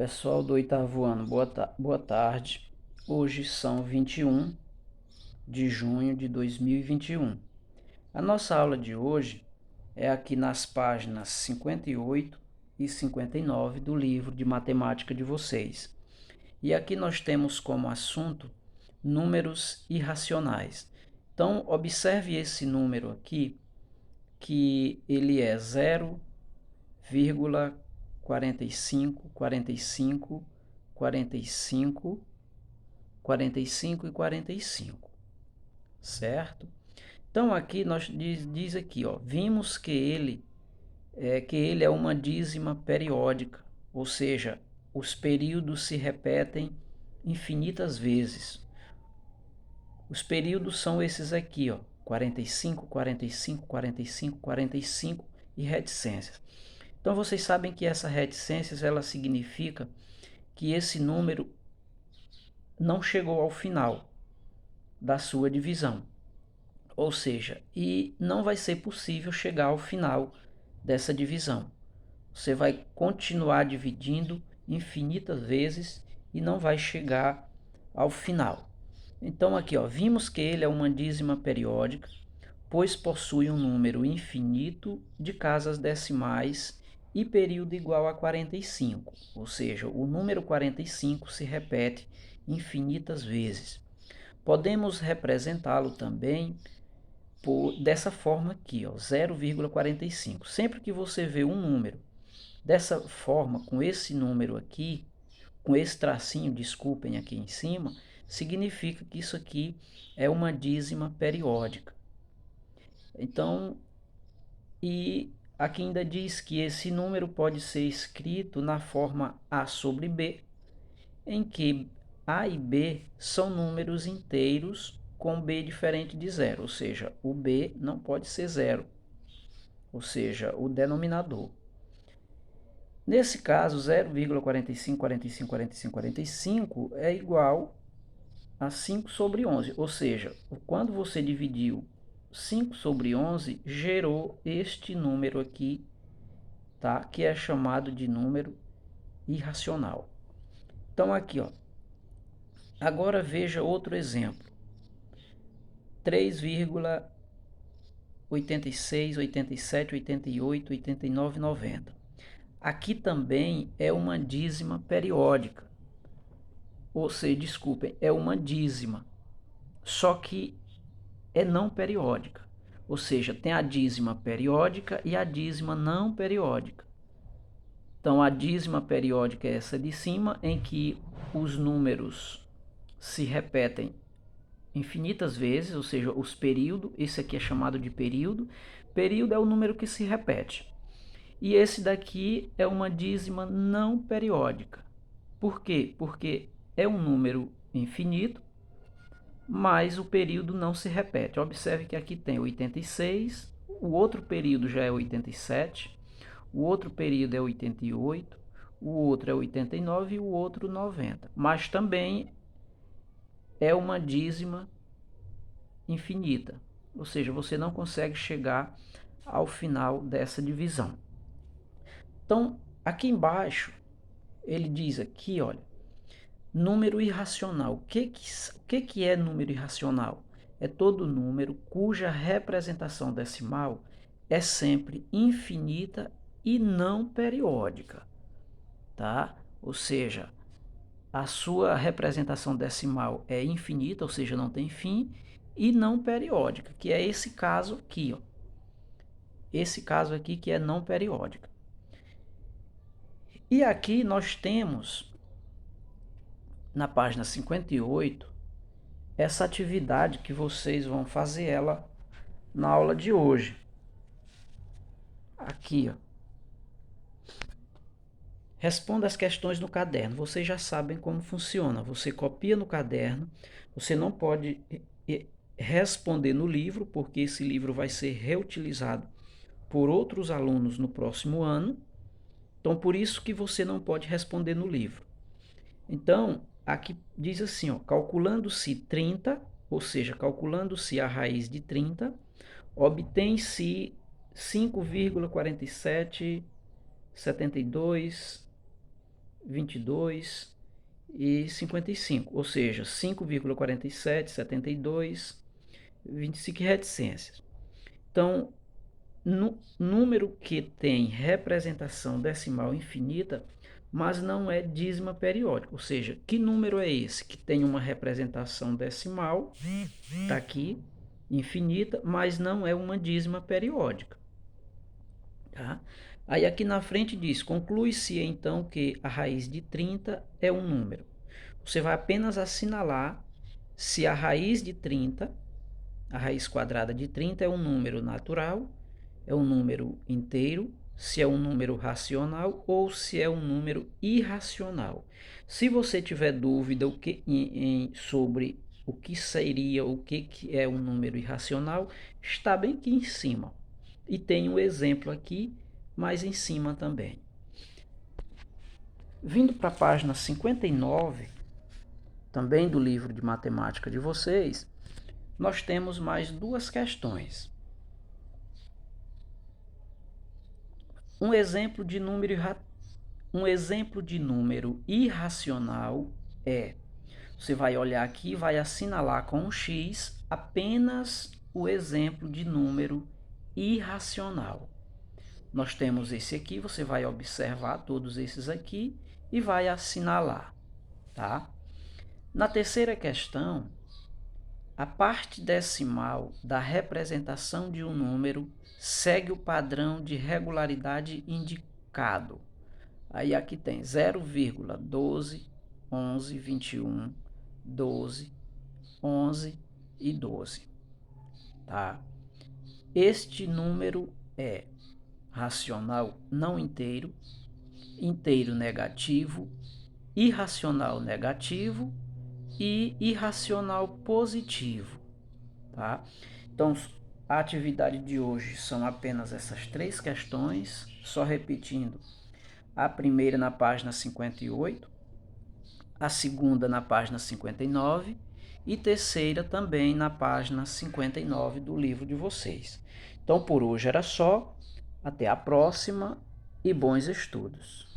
Pessoal do oitavo ano, boa tarde. Hoje são 21 de junho de 2021. A nossa aula de hoje é aqui nas páginas 58 e 59 do livro de matemática de vocês. E aqui nós temos como assunto números irracionais. Então, observe esse número aqui, que ele é 0,45, 45, 45, 45 e 45, certo? Então aqui nós diz aqui, ó, vimos que ele é uma dízima periódica, ou seja, os períodos se repetem infinitas vezes. Os períodos são esses aqui, ó, 45, 45, 45, 45 e reticências. Então vocês sabem que essa reticências ela significa que esse número não chegou ao final da sua divisão. Ou seja, e não vai ser possível chegar ao final dessa divisão. Você vai continuar dividindo infinitas vezes e não vai chegar ao final. Então aqui, ó, vimos que ele é uma dízima periódica, pois possui um número infinito de casas decimais e período igual a 45, ou seja, o número 45 se repete infinitas vezes. Podemos representá-lo também dessa forma aqui, ó, 0,45. Sempre que você vê um número dessa forma, com esse número aqui, com esse tracinho, desculpem, aqui em cima, significa que isso aqui é uma dízima periódica. Então, e aqui ainda diz que esse número pode ser escrito na forma A sobre B, em que A e B são números inteiros com B diferente de zero, ou seja, o B não pode ser zero, ou seja, o denominador. Nesse caso, 0,45, 45, 45, 45 é igual a 5 sobre 11, ou seja, quando você dividiu 5 sobre 11, gerou este número aqui, tá? Que é chamado de número irracional. Então aqui, ó. Agora veja outro exemplo. 3,86, 87, 88, 89, 90. Aqui também é uma dízima periódica. Ou seja, desculpem, é uma dízima. Só que é não periódica. Ou seja, tem a dízima periódica e a dízima não periódica. Então, a dízima periódica é essa de cima, em que os números se repetem infinitas vezes, ou seja, os períodos, esse aqui é chamado de período. Período é o número que se repete. E esse daqui é uma dízima não periódica. Por quê? Porque é um número infinito, mas o período não se repete. Observe que aqui tem 86, o outro período já é 87, o outro período é 88, o outro é 89 e o outro 90. Mas também é uma dízima infinita, ou seja, você não consegue chegar ao final dessa divisão. Então, aqui embaixo, ele diz aqui, olha, número irracional. O que é número irracional? É todo número cuja representação decimal é sempre infinita e não periódica, tá? Ou seja, a sua representação decimal é infinita, ou seja, não tem fim, e não periódica, que é esse caso aqui, ó. Esse caso aqui que é não periódica. E aqui nós temos, na página 58, essa atividade que vocês vão fazer ela na aula de hoje. Aqui, ó. Responda as questões no caderno. Vocês já sabem como funciona. Você copia no caderno. Você não pode responder no livro, porque esse livro vai ser reutilizado por outros alunos no próximo ano. Então, por isso que você não pode responder no livro. Então, aqui diz assim, ó, calculando-se 30, ou seja, calculando-se a raiz de 30, obtém-se 5,4772 22 e 55, ou seja, 5,47, 72, 25 reticências. Então, número que tem representação decimal infinita, mas não é dízima periódica. Ou seja, que número é esse que tem uma representação decimal, está aqui, infinita, mas não é uma dízima periódica. Tá? Aí aqui na frente diz, conclui-se então que a raiz de 30 é um número. Você vai apenas assinalar se a raiz de 30, a raiz quadrada de 30 é um número natural, é um número inteiro, se é um número racional ou se é um número irracional. Se você tiver dúvida sobre o que seria, o que é um número irracional, está bem aqui em cima. E tem um exemplo aqui, mais em cima também. Vindo para a página 59, também do livro de matemática de vocês, nós temos mais duas questões. Um exemplo de número irracional é, você vai olhar aqui e vai assinalar com um X apenas o exemplo de número irracional. Nós temos esse aqui, você vai observar todos esses aqui e vai assinalar, tá? Na terceira questão, a parte decimal da representação de um número segue o padrão de regularidade indicado. Aí aqui tem 0,12, 11, 21, 12, 11 e 12. Tá? Este número é racional não inteiro, inteiro negativo, irracional negativo e irracional positivo, tá? Então, a atividade de hoje são apenas essas três questões, só repetindo. A primeira na página 58, a segunda na página 59 e terceira também na página 59 do livro de vocês. Então, por hoje era só. Até a próxima e bons estudos.